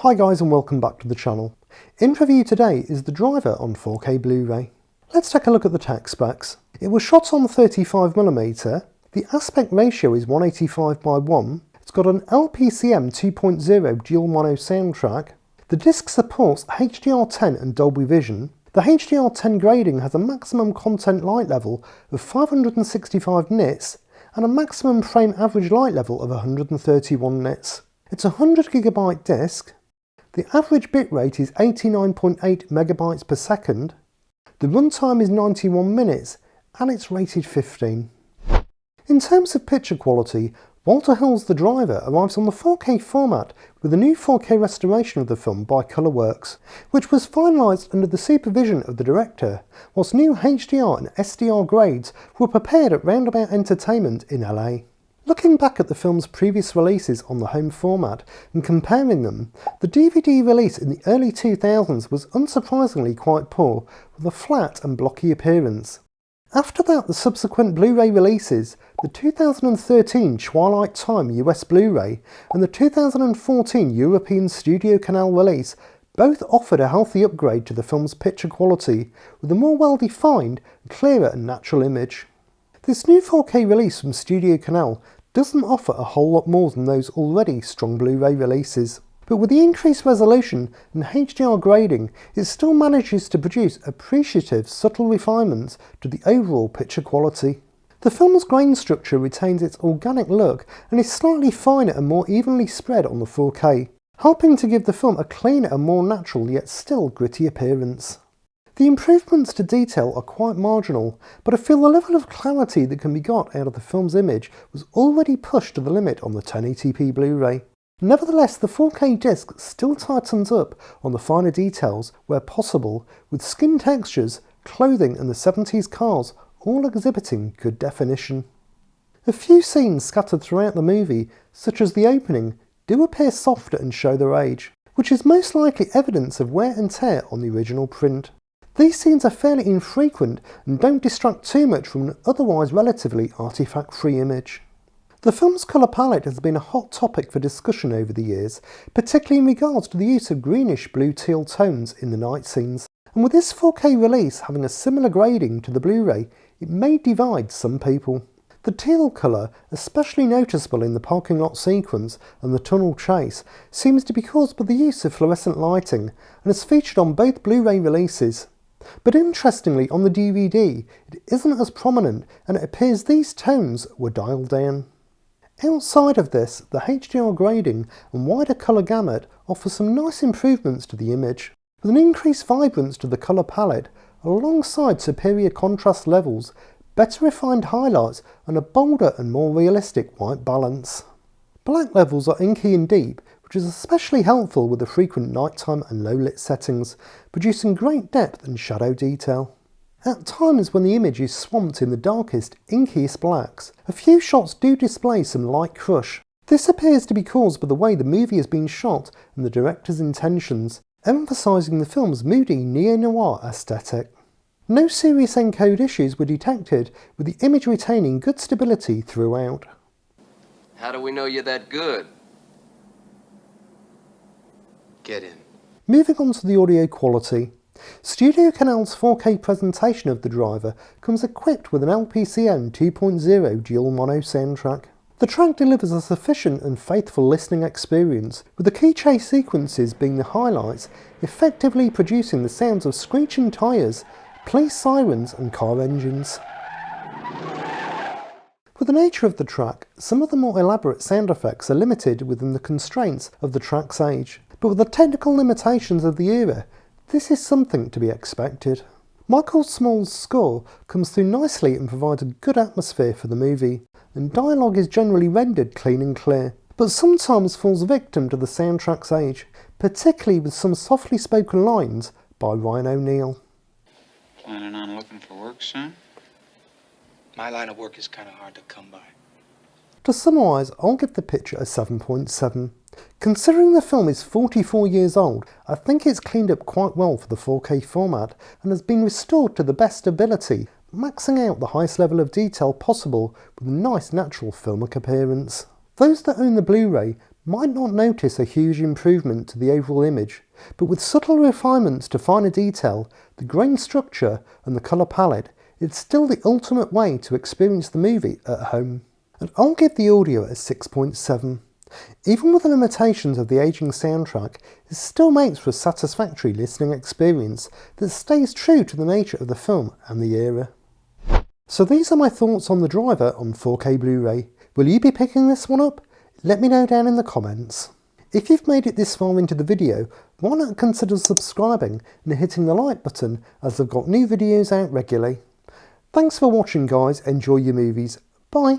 Hi guys and welcome back to the channel. In review today is The Driver on 4K Blu-ray. Let's take a look at the tech specs. It was shot on 35mm, the aspect ratio is 185 by 1, it's got an LPCM 2.0 dual mono soundtrack, the disc supports HDR10 and Dolby Vision. The HDR10 grading has a maximum content light level of 565 nits and a maximum frame average light level of 131 nits. It's a 100GB disc. The average bitrate is 89.8 megabytes per second. The runtime is 91 minutes and it's rated 15. In terms of picture quality, Walter Hill's The Driver arrives on the 4K format with a new 4K restoration of the film by Colourworks, which was finalised under the supervision of the director, whilst new HDR and SDR grades were prepared at Roundabout Entertainment in LA. Looking back at the film's previous releases on the home format and comparing them, the DVD release in the early 2000s was unsurprisingly quite poor, with a flat and blocky appearance. After that, the subsequent Blu-ray releases, the 2013 Twilight Time US Blu-ray and the 2014 European Studio Canal release, both offered a healthy upgrade to the film's picture quality, with a more well-defined, clearer and natural image. This new 4K release from Studio Canal doesn't offer a whole lot more than those already strong Blu-ray releases, but with the increased resolution and HDR grading, it still manages to produce appreciative, subtle refinements to the overall picture quality. The film's grain structure retains its organic look and is slightly finer and more evenly spread on the 4K, helping to give the film a cleaner and more natural yet still gritty appearance. The improvements to detail are quite marginal, but I feel the level of clarity that can be got out of the film's image was already pushed to the limit on the 1080p Blu-ray. Nevertheless, the 4K disc still tightens up on the finer details where possible, with skin textures, clothing and the 70s cars all exhibiting good definition. A few scenes scattered throughout the movie, such as the opening, do appear softer and show their age, which is most likely evidence of wear and tear on the original print. These scenes are fairly infrequent and don't distract too much from an otherwise relatively artifact-free image. The film's colour palette has been a hot topic for discussion over the years, particularly in regards to the use of greenish blue-teal tones in the night scenes, and with this 4K release having a similar grading to the Blu-ray, it may divide some people. The teal colour, especially noticeable in the parking lot sequence and the tunnel chase, seems to be caused by the use of fluorescent lighting and is featured on both Blu-ray releases. But interestingly, on the DVD, it isn't as prominent and it appears these tones were dialed down. Outside of this, the HDR grading and wider colour gamut offer some nice improvements to the image, with an increased vibrance to the colour palette alongside superior contrast levels, better refined highlights and a bolder and more realistic white balance. Black levels are inky and deep, which is especially helpful with the frequent nighttime and low-lit settings, producing great depth and shadow detail. At times when the image is swamped in the darkest, inkiest blacks, a few shots do display some light crush. This appears to be caused by the way the movie has been shot and the director's intentions, emphasising the film's moody neo-noir aesthetic. No serious encode issues were detected, with the image retaining good stability throughout. How do we know you're that good? Get in. Moving on to the audio quality. Studio Canal's 4K presentation of The Driver comes equipped with an LPCM 2.0 dual mono soundtrack. The track delivers a sufficient and faithful listening experience, with the key chase sequences being the highlights, effectively producing the sounds of screeching tyres, police sirens and car engines. With the nature of the track, some of the more elaborate sound effects are limited within the constraints of the track's age, but with the technical limitations of the era, this is something to be expected. Michael Small's score comes through nicely and provides a good atmosphere for the movie, and dialogue is generally rendered clean and clear, but sometimes falls victim to the soundtrack's age, particularly with some softly spoken lines by Ryan O'Neal. Planning on looking for work soon? My line of work is kind of hard to come by. To summarise, I'll give the picture a 7.7. Considering the film is 44 years old, I think it's cleaned up quite well for the 4K format and has been restored to the best ability, maxing out the highest level of detail possible with a nice natural filmic appearance. Those that own the Blu-ray might not notice a huge improvement to the overall image, but with subtle refinements to finer detail, the grain structure and the colour palette, it's still the ultimate way to experience the movie at home. And I'll give the audio a 6.7. Even with the limitations of the aging soundtrack, it still makes for a satisfactory listening experience that stays true to the nature of the film and the era. So these are my thoughts on The Driver on 4K Blu-ray. Will you be picking this one up? Let me know down in the comments. If you've made it this far into the video, why not consider subscribing and hitting the like button, as I've got new videos out regularly. Thanks for watching guys, enjoy your movies, bye!